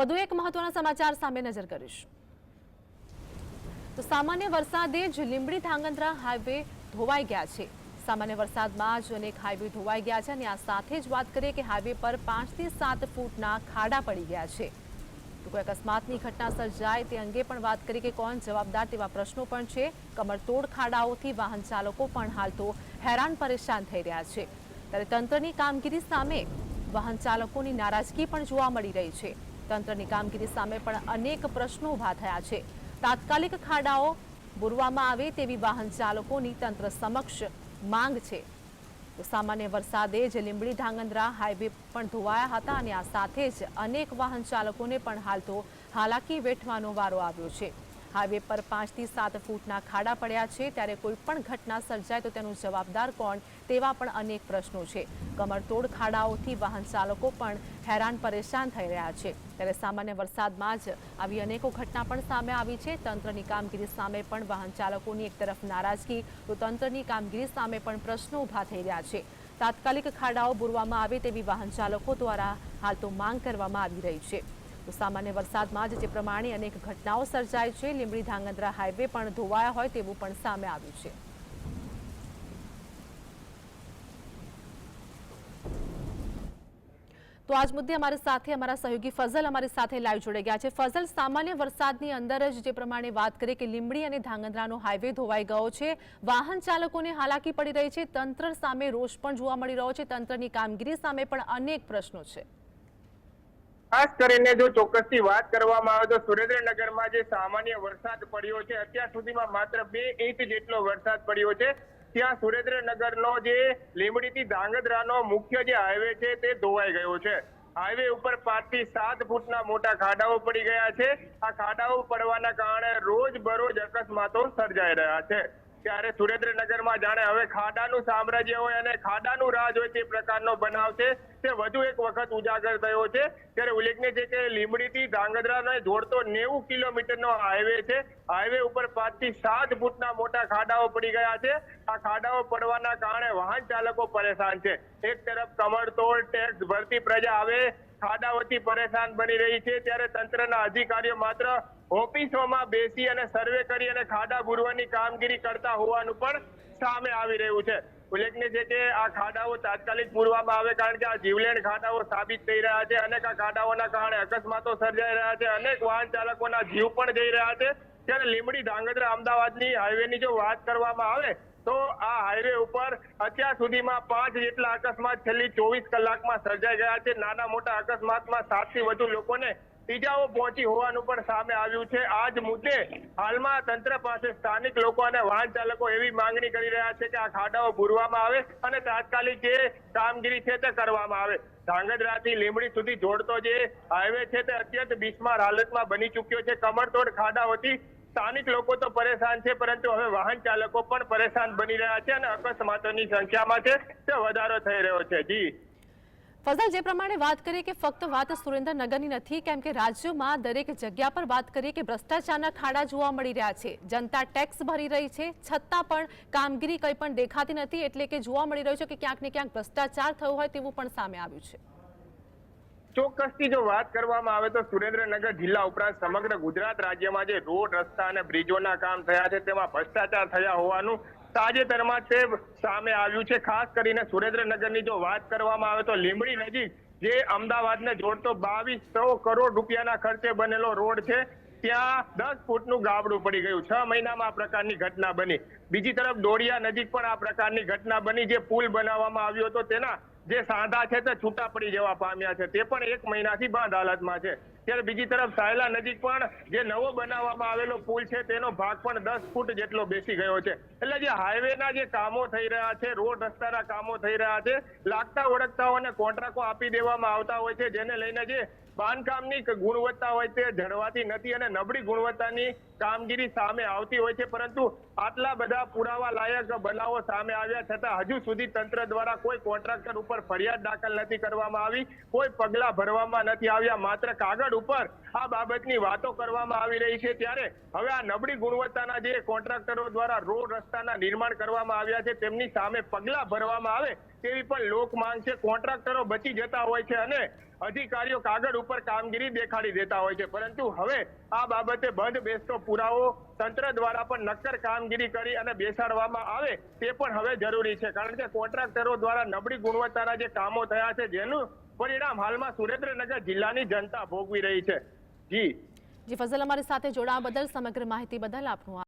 વધુ એક મહત્વના સમાચાર સામે નજર કરીશું તો સામાન્ય વરસાદે જ લીંબડી ધાંગધ્રા હાઈવે ધોવાઈ ગયા છે। સામાન્ય વરસાદમાં જ અનેક હાઈવે ધોવાઈ ગયા છે અને આ સાથે જ વાત કરીએ કે હાઈવે પર 5 થી 7 ફૂટના ખાડા પડી ગયા છે। તો કોઈ અકસ્માતની ઘટના સર્જાય તે અંગે પણ વાત કરી કે કોણ જવાબદાર તેવા પ્રશ્નો પણ છે। કમરતોડ ખાડાઓથી વાહન ચાલકો પણ હાલ તો હેરાન પરેશાન થઈ રહ્યા છે। ત્યારે તંત્રની કામગીરી સામે વાહન ચાલકોની નારાજગી પણ જોવા મળી રહી છે। તંત્રની કામગીરી સામે પણ અનેક પ્રશ્નો ઊભા થયા છે। તાત્કાલિક ખાડાઓ પૂરવામાં આવે તેવી વાહન ચાલકોની તંત્ર સમક્ષ માંગ છે। તો સામાન્ય વરસાદે જ લીંબડી ધાંગધ્રા હાઈવે પણ ધોવાયા હતા અને આ સાથે જ અનેક વાહન ચાલકોને પણ હાલ તો હાલાકી વેઠવાનો વારો આવ્યો છે। હાઈવે પર 5 થી 7 ફૂટના ખાડા પડ્યા છે। ત્યારે કોઈ પણ ઘટના સર્જાય તો તેનું જવાબદાર કોણ તેવા પણ અનેક પ્રશ્નો છે। કમરતોડ ખાડાઓથી વાહન ચાલકો પણ હેરાન પરેશાન થઈ રહ્યા છે। ત્યારે સામાન્ય વરસાદમાં જ આવી અનેકો ઘટના પણ સામે આવી છે। તંત્રની કામગીરી સામે પણ વાહન ચાલકોની એક તરફ નારાજગી તો તંત્રની કામગીરી સામે પણ પ્રશ્નો ઊભા થઈ રહ્યા છે। તાત્કાલિક ખાડાઓ પૂરવામાં આવે તેવી વાહન ચાલકો દ્વારા હાલ તો માંગ કરવામાં આવી રહી છે। તો સામાન્ય વરસાદમાં જ જે પ્રમાણે અનેક ઘટનાઓ સર્જાય છે। લીંબડી ધાંગધ્રા હાઈવે પણ ધોવાયા હોય તેવું પણ સામે આવ્યું છે। તો આજ મુદ્દે અમારી સાથે અમારા સહયોગી ફઝલ અમારી સાથે લાઈવ જોડાઈ ગયા છે। ફઝલ, સામાન્ય વરસાદની અંદર જ જે પ્રમાણે વાત કરીએ કે લીંબડી અને ધાંગધ્રાનો હાઈવે ધોવાઈ ગયો છે, વાહન ચાલકોને હાલાકી પડી રહી છે, તંત્ર સામે રોષ પણ જોવા મળી રહ્યો છે, તંત્રની કામગીરી સામે પણ અનેક પ્રશ્નો છે। ખાસ કરીને જો ચોક્કસથી વાત કરવામાં આવે તો સુરેન્દ્રનગરમાં જે સામાન્ય વરસાદ પડ્યો છે, અત્યાર સુધીમાં માત્ર 2 ઇંચ જેટલો વરસાદ પડ્યો છે। ત્યાં સુરેન્દ્રનગરનો જે લીંબડીથી ધાંગધ્રાનો મુખ્ય જે હાઈવે છે તે ધોવાઈ ગયો છે। હાઈવે ઉપર 5 થી 7 ફૂટના મોટા ખાડાઓ પડી ગયા છે। આ ખાડાઓ પડવાના કારણે રોજબરોજ અકસ્માતો સર્જાઈ રહ્યા છે। ત્યારે સુરેન્દ્રનગરમાં જાણે હવે ખાડાનું સામ્રાજ્ય હોય અને ખાડાનું રાજ હોય તે પ્રકારનો બનાવ છે તે વધુ એક વખત ઉજાગર થયો છે। ત્યારે ઉલ્લેખનીય છે કે લીંબડીથી ધાંગધ્રાને જોડતો 90 કિલોમીટરનો હાઈવે છે। હાઈવે ઉપર 5 થી 7 ફૂટના મોટા ખાડાઓ પડી ગયા છે। આ ખાડાઓ પડવાના કારણે વાહન ચાલકો પરેશાન છે। એક તરફ કમરતોડ ટેક્સ ભરતી પ્રજા હવે ખાડાઓથી પરેશાન બની રહી છે, ત્યારે તંત્રના અધિકારીઓ માત્ર ઓફિસોમાં બેસી અને સર્વે કરી અને ખાડા પૂરવાની કામગીરી કરતા હોવાનું પણ સામે આવી રહ્યું છે। ઉલ્લેખનીય છે કે આ ખાડાઓ તાત્કાલિક પૂરવામાં આવે, કારણ કે આ જીવલેણ ખાડાઓ સાબિત થઈ રહ્યા છે। અનેક આ ખાડાઓના કારણે અકસ્માતો સર્જાઈ રહ્યા છે, અનેક વાહન ચાલકોના જીવ પણ જઈ રહ્યા છે। ત્યારે લીંબડી ધાંગધ્રા અમદાવાદની હાઈવેની જો વાત કરવામાં આવે તો આ હાઈવે ઉપર અત્યાર સુધીમાં 5 જેટલા અકસ્માત છેલ્લી 24 કલાકમાં સર્જાઈ ગયા છે। નાના મોટા અકસ્માતમાં 7 થી વધુ લોકોને ઈજાઓ પહોંચી હોવાનું પણ સામે આવ્યું છે। આ જ મુદ્દે હાલમાં તંત્ર પાસે સ્થાનિક લોકો અને વાહન ચાલકો એવી માંગણી કરી રહ્યા છે કે આ ખાડાઓ પૂરવામાં આવે અને તાત્કાલિક જે કામગીરી છે તે કરવામાં આવે। ધાંગધ્રાથી લીંબડી સુધી જોડતો જે હાઈવે છે તે અત્યંત બિસ્માર હાલતમાં બની ચૂક્યો છે। કમરતોડ ખાડાઓથી સ્થાનિક લોકો તો પરેશાન છે, પરંતુ હવે વાહન ચાલકો પણ પરેશાન બની રહ્યા છે અને અકસ્માતોની સંખ્યામાં છે તે વધારો થઈ રહ્યો છે। જી ફઝલ, જે પ્રમાણે વાત કરીએ કે ફક્ત વાત સુરેન્દ્રનગરની નથી, કેમ કે રાજ્યમાં દરેક જગ્યા પર વાત કરીએ કે ભ્રષ્ટાચારના ખાડા જોવા મળી રહ્યા છે। જનતા ટેક્સ ભરી રહી છે, છતાં પણ કામગીરી કંઈ પણ દેખાતી નથી, એટલે કે જોવા મળી રહ્યું છે કે ક્યાંક ને ક્યાંક ભ્રષ્ટાચાર થયો હોય તેવું પણ સામે આવ્યું છે। ચોક્કસથી જો વાત કરવામાં આવે તો સુરેન્દ્રનગર જિલ્લા ઉપરાંત સમગ્ર ગુજરાત રાજ્યમાં જે રોડ, રસ્તા અને બ્રિજોના કામ થયા છે તેમાં ભ્રષ્ટાચાર થયા હોવાનું તાજેતરમાં તે સામે આવ્યું છે। ખાસ કરીને સુરેન્દ્રનગરની જો વાત કરવામાં આવે તો લીંબડી નજીક જે અમદાવાદને જોડતો 2200 કરોડ રૂપિયાના ખર્ચે બનેલો રોડ છે, ત્યાં 10 ફૂટનું ગાબડું પડી ગયું। 6 મહિનામાં આ પ્રકારની ઘટના બની। બીજી તરફ દોડિયા નજીક પણ આ પ્રકારની ઘટના બની। જે પુલ બનાવવામાં આવ્યો હતો તેના જે સાંધા છે તે છૂટા પડી જવા પામ્યા છે, તે પણ 1 મહિનાથી બંધ હાલતમાં છે। ત્યારે બીજી તરફ સાયલા નજીક પણ જે નવો બનાવવામાં આવેલો પુલ છે તેનો ભાગ પણ 10 ફૂટ જેટલો બેસી ગયો છે। એટલે જે હાઈવેના જે કામો થઈ રહ્યા છે, રોડ રસ્તાના કામો થઈ રહ્યા છે, લાગતા ઓળખતાઓને કોન્ટ્રાક્ટો આપી દેવામાં આવતા હોય છે, જેને લઈને જે બાંધકામની ગુણવત્તા હોય તે જળવાતી નથી અને નબળી ગુણવત્તાની કામગીરી સામે આવતી હોય છે। પરંતુ આટલા બધા પુરાવા લાયક બનાવો સામે આવ્યા છતાં હજુ સુધી તંત્ર દ્વારા કોઈ કોન્ટ્રાક્ટર ઉપર ફરિયાદ દાખલ નથી કરવામાં આવી, કોઈ પગલા ભરવામાં નથી આવ્યા। માત્ર કાગળ કાગળ ઉપર આ બાબતની વાતો કરવામાં આવી રહી છે, ત્યારે હવે આ નબળી ગુણવત્તાના જે કોન્ટ્રાક્ટરો દ્વારા રોડ રસ્તાના નિર્માણ કરવામાં આવ્યા છે તેમની સામે પગલા ભરવામાં આવે તેવી પણ લોક માંગ છે। કોન્ટ્રાક્ટરો બચી જતા હોય છે અને અધિકારીઓ કાગળ ઉપર કામગીરી દેખાડી દેતા હોય છે, પરંતુ હવે આ બાબતે બંધ બેસતો પુરાવો તંત્ર દ્વારા પણ નક્કર કામગીરી કરી અને બેસાડવામાં આવે તે પણ હવે જરૂરી છે, કારણ કે કોન્ટ્રાક્ટરો દ્વારા નબળી ગુણવત્તાના જે કામો થયા છે જેનું પરિણામ હાલમાં સુરેન્દ્રનગર જિલ્લાની જનતા ભોગવી રહી છે। જી ફઝલ, અમારી સાથે જોડાવા બદલ, સમગ્ર માહિતી બદલ આપનો